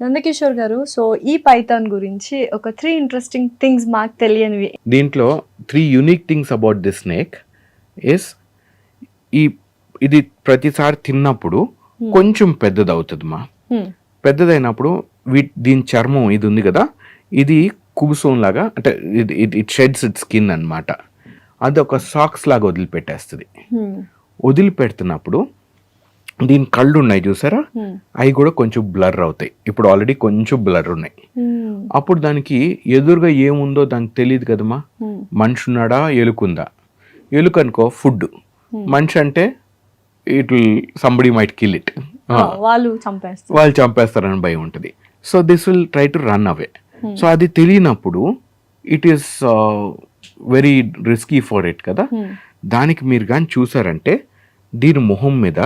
నందకిషోర్ గారు, సో ఈ పైథాన్ గురించి ఒక 3 ఇంట్రెస్టింగ్ థింగ్స్ మాకు తెలియనివి. దీంట్లో 3 unique things about this snake is ఇది ప్రతిసారి తిన్నప్పుడు కొంచెం పెద్దదవుతుంది మా. పెద్దదైనప్పుడు దీని చర్మం ఇది ఉంది కదా, ఇది కుబుసం లాగా, అంటే ఇట్ షెడ్స్ ఇట్ స్కిన్ అనమాట. అది ఒక సాక్స్ లాగా వదిలిపెట్టేస్తుంది. వదిలిపెడుతున్నప్పుడు దీని కళ్ళు ఉన్నాయి చూసారా, అవి కూడా కొంచెం బ్లర్ అవుతాయి. ఇప్పుడు ఆల్రెడీ కొంచెం బ్లర్ ఉన్నాయి. అప్పుడు దానికి ఎదురుగా ఏముందో దానికి తెలియదు కదమ్మా. మనిషి ఉన్నాడా, ఎలుకుందా? ఎలుక అనుకో ఫుడ్, మనిషి అంటే it will somebody might kill it, వాళ్ళు చంపేస్తారని భయం ఉంటుంది. So this will try to run away. So అది తెలియనప్పుడు it is very risky for it కదా. దానికి మీరు కానీ చూసారంటే దీని మొహం మీద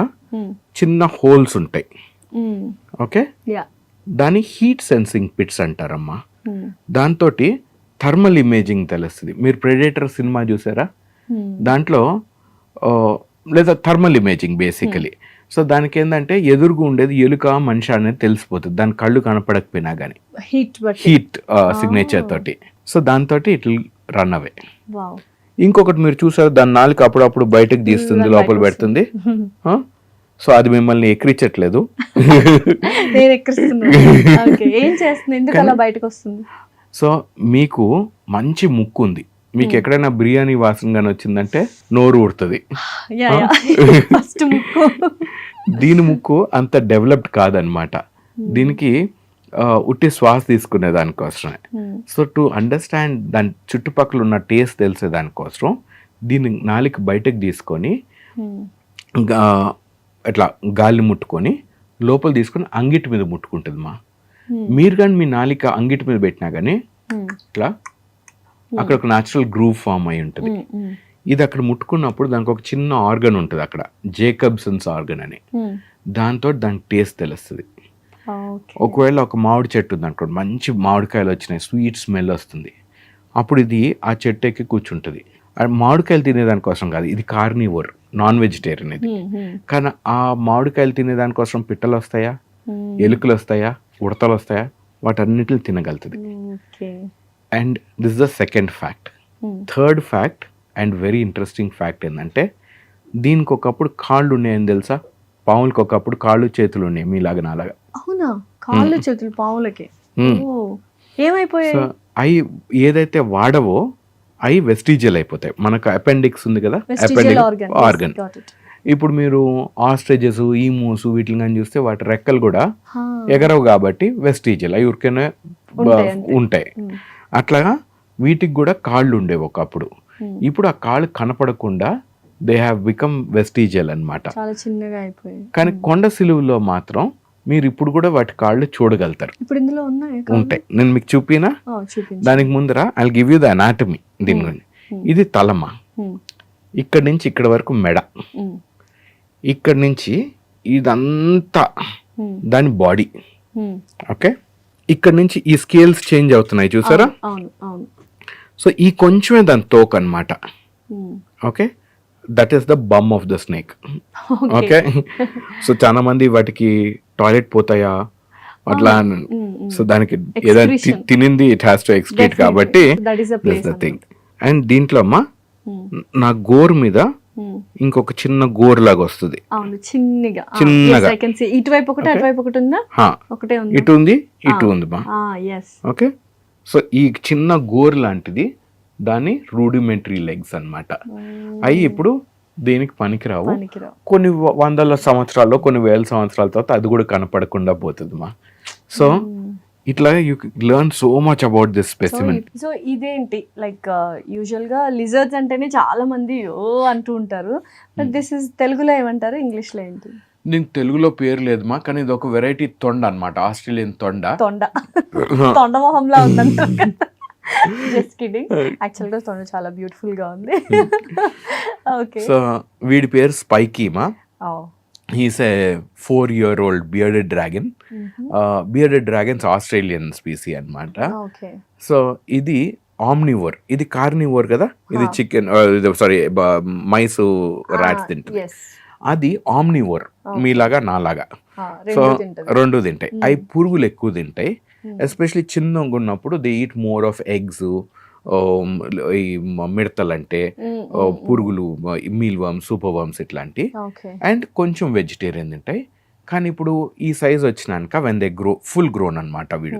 చిన్న హోల్స్ ఉంటాయి. ఓకే, దాని హీట్ సెన్సింగ్ పిట్స్ అంటారమ్మా. దాంతో థర్మల్ ఇమేజింగ్ తెలుస్తుంది. మీరు ప్రెడేటర్ సినిమా చూసారా, దాంట్లో లేదా థర్మల్ ఇమేజింగ్ బేసికలీ. సో దానికి ఏంటంటే ఎదురుగా ఉండేది ఎలుక మనిషి అనేది తెలిసిపోతుంది, దాని కళ్ళు కనపడకపోయినా కానీ హీట్ సిగ్నేచర్ తోటి. సో దాంతో ఇట్ విల్ రన్ అవే. ఇంకొకటి మీరు చూసారు, దాని నాలుక అప్పుడప్పుడు బయటకు తీస్తుంది, లోపల పెడుతుంది. సో అది మిమ్మల్ని ఎక్కిరించట్లేదు. సో మీకు మంచి ముక్కు ఉంది. మీకు ఎక్కడైనా బిర్యానీ వాసనగానే వచ్చిందంటే నోరు ఊడుతుంది. దీని ముక్కు అంత డెవలప్డ్ కాదనమాట. దీనికి ఉట్టి శ్వాస తీసుకునే దానికోసమే. సో టు అండర్స్టాండ్ దాని చుట్టుపక్కల ఉన్న టేస్ట్ తెలిసే దానికోసం దీన్ని నాలుక బయటకు తీసుకొని అట్లా గాలి ముట్టుకొని లోపల తీసుకొని అంగిటి మీద ముట్టుకుంటుంది మా. మీరు కానీ మీ నాలిక అంగిటి మీద పెట్టినా కానీ ఇట్లా అక్కడ ఒక న్యాచురల్ గ్రూవ్ ఫామ్ అయి ఉంటుంది. ఇది అక్కడ ముట్టుకున్నప్పుడు దానికి ఒక చిన్న ఆర్గన్ ఉంటుంది అక్కడ, జేకబ్సన్స్ ఆర్గన్ అని. దాంతో దానికి టేస్ట్ తెలుస్తుంది. ఒకవేళ ఒక మామిడి చెట్టు ఉంది అనుకోండి, మంచి మామిడికాయలు వచ్చినాయి, స్వీట్ స్మెల్ వస్తుంది, అప్పుడు ఇది ఆ చెట్టు ఎక్కి కూర్చుంటుంది. మామిడికాయలు తినేదానికోసం కాదు, ఇది కార్నివోర్, నాన్ వెజిటేరియన్ ఇది. కానీ ఆ మామిడికాయలు తినేదానికోసం పిట్టలు వస్తాయా, ఎలుకలు వస్తాయా, ఉడతలు వస్తాయా, వాటన్నిటిని తినగలుగుతుంది. And this is the second fact. Third fact and very interesting fact ఏంటంటే, దీనికి ఒకప్పుడు కాళ్ళు ఉన్నాయని తెలుసా? పాములకి ఒకప్పుడు కాళ్ళు చేతులు ఉన్నాయి మీలాగా నాలాగా. అవునా? కాళ్ళు చేతులు పాములకి ఏమైపోయాయి? అవి ఏదైతే వాడవో అవి వెస్టిజియల్ అయిపోతాయి. మనకు అపెండిక్స్ ఉంది కదా, ఆర్గన్. ఇప్పుడు మీరు ఆస్ట్రిచెస్, ఈమూస్ వీటిని కానీ చూస్తే వాటి రెక్కలు కూడా ఎగరవు కాబట్టి వెస్టిజియల్, అవి ఊరికనే ఉంటాయి. అట్లాగా వీటికి కూడా కాళ్ళు ఉండేవి ఒకప్పుడు. ఇప్పుడు ఆ కాళ్ళు కనపడకుండా దే హ్యావ్ బికమ్ వెస్టిజియల్ అన్నమాట. చాలా చిన్నగా అయిపోయాయి. కానీ కొండ సిలువలో మాత్రం మీరు ఇప్పుడు కూడా వాటి కాళ్ళు చూడగలుగుతారు. ఇప్పుడు ఇందులో ఉంటాయి. నేను మీకు చూపినా? దానికి ముందర I will give you the anatomy. దీని గురించి ఇది తలమా, ఇక్కడి నుంచి ఇక్కడ వరకు మెడ, ఇక్కడి నుంచి ఇదంతా దాని బాడీ. ఓకే, ఇక్కడ నుంచి ఈ స్కేల్స్ చేంజ్ అవుతున్నాయి చూసారా? సో ఈ కొంచెమే దాని తోక అన్నమాట. Okay, that is the bum of the snake. Okay, so చాలా మంది వాటికి టాయిలెట్ పోతాయా అట్లా, సో దానికి ఏదైనా తినింది ఇట్ హ్యాస్ టు ఎక్స్క్రీట్ కాబట్టి దట్స్ ద థింగ్. అండ్ దీంట్లో అమ్మా నా గోరు మీద ఇంకొక చిన్న గోరు లాగా వస్తుంది, చిన్నగా. ఇటువైపు ఒకటి, అటువైపు ఒకటి ఉందా? ఇటు ఉంది, ఇటు ఉంది మా. ఓకే, సో ఈ చిన్న గోరు లాంటిది దాని రూడిమెంటరీ లెగ్స్ అన్నమాట. అవి ఇప్పుడు దేనికి పనికిరావు. కొన్ని వందల సంవత్సరాల్లో, కొన్ని వేల సంవత్సరాల తర్వాత అది కూడా కనపడకుండా పోతుంది మా. సో ఇట్లా you learn so much about this specimen. So ఇదేంటి, లైక్ యూజువల్ గా లిజర్డ్స్ అంటేనే చాలా మంది అంటూ ఉంటారు, బట్ దిస్ ఇస్ తెలుగులో ఏమంటారు, ఇంగ్లీష్ లో ఏంటి? దీనికి తెలుగులో పేరు లేదు మా, కానీ ఇది ఒక వెరైటీ తొండ అన్నమాట, ఆస్ట్రేలియన్ తొండ. తొండ మొహంలా ఉందంటారు. జస్ట్ కిడింగ్, యాక్చువల్ గా తొండ చాలా బ్యూటిఫుల్ గా ఉంది. ఓకే, సో వీడి పేరు స్పైకీ మా. హీస్ ఏ 4-year-old bearded dragon. Bearded dragons Australian species అన్నమాట. సో ఇది ఆమ్నివోర్, ఇది కార్నివోర్ కదా. ఇది చికెన్, సారీ మైస్, రాట్స్ తింటుంది. అది ఆమ్నివోర్, మీలాగా నాలాగా. సో రెండు తింటాయి. అవి పురుగులు ఎక్కువ తింటాయి, ఎస్పెషలీ చిన్నగా ఉన్నప్పుడు they eat more of eggs, ఈ మిడతలు అంటే పురుగులు, మీల్ వర్మ్స్, సూపర్ వర్మ్స్ ఇట్లాంటి, అండ్ కొంచెం వెజిటేరియన్ తింటాయి. కానీ ఇప్పుడు ఈ సైజ్ వచ్చినాక when they grow full grown అనమాట వీడు,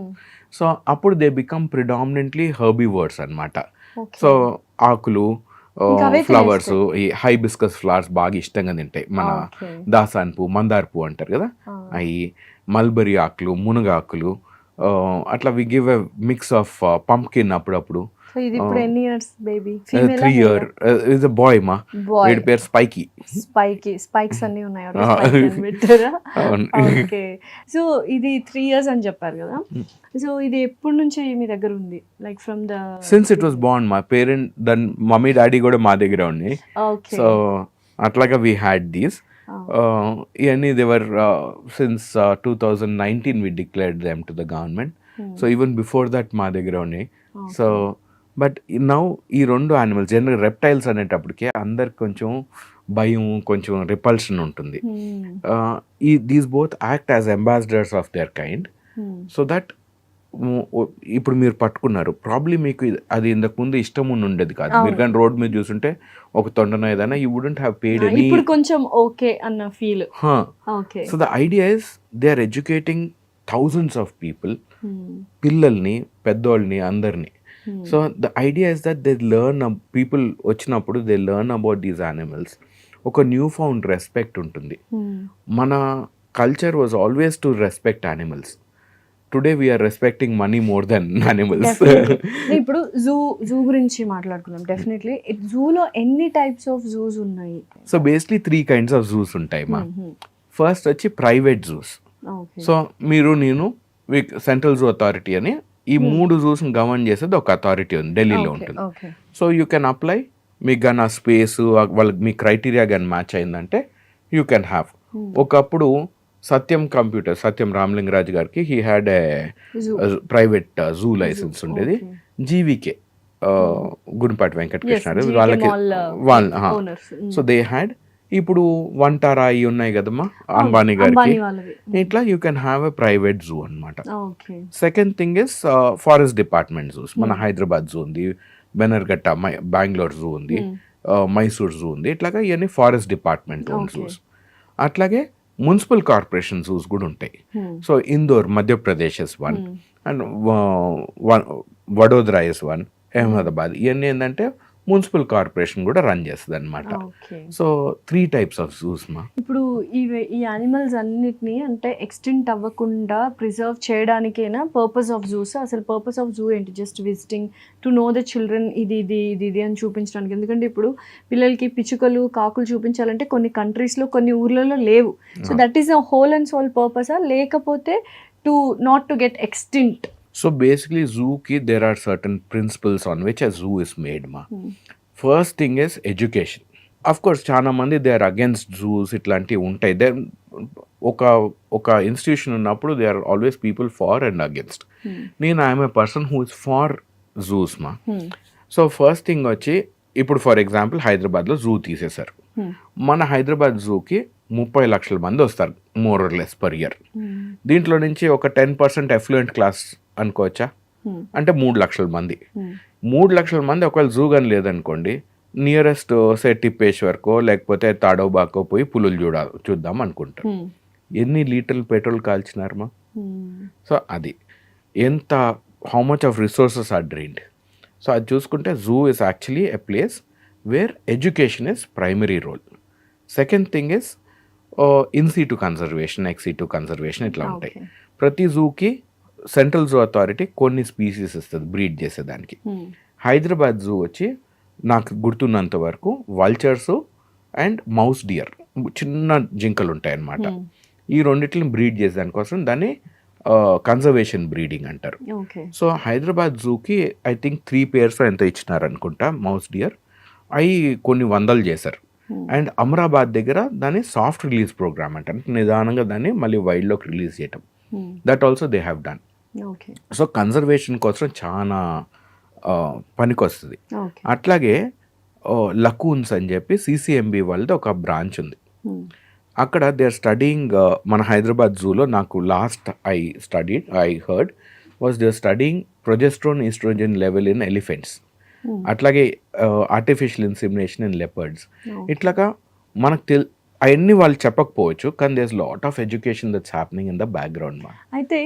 సో అప్పుడు దే బికమ్ ప్రిడామినెంట్లీ హెర్బివర్స్ అనమాట. సో ఆకులు, ఫ్లవర్స్, ఈ హైబిస్కస్ ఫ్లవర్స్ బాగా ఇష్టంగా తింటాయి. మన దాసాన్ పువ్వు, మందార పువ్వు అంటారు కదా, అవి మల్బరీ ఆకులు, మునగాకులు, అట్లా we give a mix of pumpkin అప్పుడప్పుడు. ఇది ఇప్పుడు ఎన్ని years baby? 3 years. Is a boy మా, వీడి పేరు స్పైకీ. స్పైక్స్ అన్ని ఉన్నాయి. ఓకే, సో ఇది 3 years అని చెప్పారు కదా, సో ఇది ఎప్పటి నుంచి మీ దగ్గర ఉంది? Like from the sins it was Born, మా పేరెంట్ దన్ మమ్మీ డాడీ కూడా మా దగ్గర ఉన్నాయి. సో అట్లాగా వీ హ్యాడ్ దీస్. ఇవన్నీ they were since 2019 we declared them to the government. So even before that మా దగ్గర ఉన్నాయి. సో బట్ నౌ ఈ రెండు యానిమల్స్, జనరల్ రెప్టైల్స్ అనేటప్పటికే అందరికి కొంచెం భయం, కొంచెం రిపల్షన్ ఉంటుంది. These both act as ambassadors of their kind. So that ఇప్పుడు మీరు పట్టుకున్నారు, ప్రాబ్లీ మీకు అది ఇంతకు ముందు ఇష్టం ఉండేది కాదు. మీరు కానీ రోడ్ మీద చూసుంటే ఒక తొండన ఏదైనా, you wouldn't have paid any, కొంచెం ఓకే అన్న feel. So the idea is they are educating thousands of people, పిల్లల్ని, పెద్దోళ్ళని, అందరినీ. So the idea is that they learn, people వచ్చినప్పుడు they learn about these animals. ఒక న్యూ ఫౌండ్ రెస్పెక్ట్ ఉంటుంది. మన culture was always to respect animals. Today we are respecting money more than animals. ఇప్పుడు zoo గురించి మాట్లాడుకుందాం. డెఫినెట్లీ జూలో ఎన్ని types of zoos ఉన్నాయి? So basically 3 kinds of juice ఉంటాయి మా. ఫస్ట్ వచ్చి ప్రైవేట్ జూస్. సో మీరు, నేను, సెంట్రల్ జూ అథారిటీ అని ఈ 3 జూస్ గవర్న్ చేసేది ఒక అథారిటీ ఉంది, ఢిల్లీలో ఉంటుంది. సో యూ కెన్ అప్లై, మీకు కానీ ఆ స్పేస్ వాళ్ళకి మీ క్రైటీరియా కానీ మ్యాచ్ అయిందంటే యూ కెన్ హ్యావ్. ఒకప్పుడు సత్యం రామలింగరాజు గారికి he had a private zoo licence ఉండేది. జీవికే గుడిపాటి వెంకటకృష్ణ వాళ్ళకి సో దే హ్యాడ్. ఇప్పుడు వంటారా అవి ఉన్నాయి కదమ్మా అంబానీ గారికి, ఇట్లా you can have a private zoo అనమాట. Second thing is forest department zoos. మన హైదరాబాద్ జూ ఉంది, బెనర్ఘట్ట బెంగళూరు జూ ఉంది, మైసూర్ జూ ఉంది. ఇట్లాగా ఇవన్నీ ఫారెస్ట్ డిపార్ట్మెంట్ ఓన్ జూస్. అట్లాగే మున్సిపల్ కార్పొరేషన్ జూస్ కూడా ఉంటాయి. So Indore Madhya Pradesh is one, and Vadodara is one, Ahmedabad. ఇవన్నీ ఏంటంటే మున్సిపల్ కార్పొరేషన్ కూడా రన్ చేస్తుంది అనమాట. సో 3 types ఆఫ్ జూస్ మా. ఇప్పుడు ఈ యానిమల్స్ అన్నిటినీ అంటే ఎక్స్టెంట్ అవ్వకుండా ప్రిజర్వ్ చేయడానికైనా పర్పస్ ఆఫ్ జూస్. అసలు పర్పస్ ఆఫ్ జూ ఏంటి? Just visiting to know the children ఇది ఇది ఇది ఇది అని చూపించడానికి. ఎందుకంటే ఇప్పుడు పిల్లలకి పిచ్చుకలు, కాకులు చూపించాలంటే కొన్ని కంట్రీస్లో, కొన్ని ఊర్లలో లేవు. So that is a whole and sole పర్పసా, లేకపోతే to not to get extinct? So basically zoo ki there are certain principles on which a zoo is made ma. First thing is education. Of course చాలా మంది they are against zoos ఇట్లాంటివి ఉంటాయి. There ఒక institution ఉన్నప్పుడు they are always people for and against. నేను I am a person who is for zoos ma. So first thing వచ్చి ఇప్పుడు for example హైదరాబాద్లో జూ తీసేశారు. మన హైదరాబాద్ జూకి 30 లక్షల మంది వస్తారు more or less per year. దీంట్లో నుంచి ఒక 10% ఎఫ్లూయెంట్ క్లాస్ అనుకోవచ్చా? అంటే 3 లక్షల మంది. 3 లక్షల మంది ఒకవేళ జూ కానీ లేదనుకోండి, నియరెస్ట్ సే టిప్పేశ్వర్కో లేకపోతే తాడోబాకో పోయి పులులు చూద్దాం అనుకుంటారు. ఎన్ని లీటర్లు పెట్రోల్ కాల్చినారమ్మా? సో అది ఎంత, how much of resources are drained. So అది చూసుకుంటే zoo is actually a place where education is primary role. Second thing is in situ conservation, ex situ conservation ఇట్లా ఉంటాయి. ప్రతి జూకి సెంట్రల్ జూ అథారిటీ కొన్ని species ఇస్తుంది బ్రీడ్ చేసేదానికి. Hyderabad zoo వచ్చి నాకు గుర్తున్నంత వరకు వల్చర్స్ అండ్ మౌస్ డియర్, చిన్న జింకలు ఉంటాయన్నమాట. ఈ రెండింటిని బ్రీడ్ చేసేదానికోసం దాన్ని కన్జర్వేషన్ బ్రీడింగ్ అంటారు. సో హైదరాబాద్ జూకి ఐ థింక్ 3 pairs ఎంత ఇచ్చినారనుకుంటా మౌస్ డియర్. అవి కొన్ని వందలు చేశారు. అండ్ అమరాబాద్ దగ్గర దాన్ని సాఫ్ట్ రిలీజ్ ప్రోగ్రామ్ అంటారు, నిదానంగా దాన్ని మళ్ళీ వైల్డ్లోకి రిలీజ్ చేయటం. That also they have done. So conservation కోసం చాలా పనికొస్తుంది. అట్లాగే లకూన్స్ అని చెప్పి CCMB వాళ్ళది ఒక బ్రాంచ్ ఉంది, అక్కడ దే ఆర్ స్టడీయింగ్ మన హైదరాబాద్ జూలో నాకు last I heard was they are studying progesterone oestrogen level in elephants, అట్లాగే ఆర్టిఫిషియల్ ఇన్సిమినేషన్ ఇన్ లెపర్డ్స్. ఇట్లాగా మనకు అవన్నీ వాళ్ళు చెప్పకపోవచ్చు, కానీ there is lot of education that's happening in the background మా. అయితే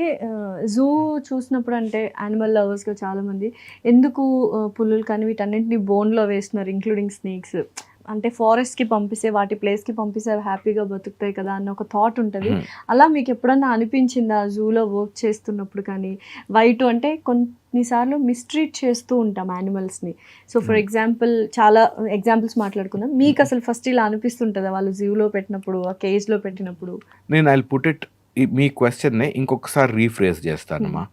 జూ చూసినప్పుడు అంటే యానిమల్ లవర్స్గా చాలామంది ఎందుకు పులులు కానీ వీటన్నింటినీ బోన్లో వేస్తున్నారు, ఇంక్లూడింగ్ స్నేక్స్, అంటే ఫారెస్ట్కి పంపిస్తే వాటి ప్లేస్కి పంపిస్తే అవి హ్యాపీగా బతుకుతాయి కదా అన్న ఒక థాట్ ఉంటుంది. అలా మీకు ఎప్పుడన్నా అనిపించిందా జూలో వర్క్ చేస్తున్నప్పుడు కానీ? వైట్ అంటే కొన్నిసార్లు మిస్ట్రీట్ చేస్తూ ఉంటాం యానిమల్స్ని. సో ఫర్ ఎగ్జాంపుల్ చాలా ఎగ్జాంపుల్స్ మాట్లాడుకుందాం. మీకు అసలు ఫస్ట్ ఇలా అనిపిస్తుంటుందా వాళ్ళు జూలో పెట్టినప్పుడు, ఆ కేజ్లో పెట్టినప్పుడు? నేను ఐ పుట్ ఇట్, మీ క్వశ్చన్ని ఇంకొకసారి రీఫ్రేజ్ చేస్తానమ్మా.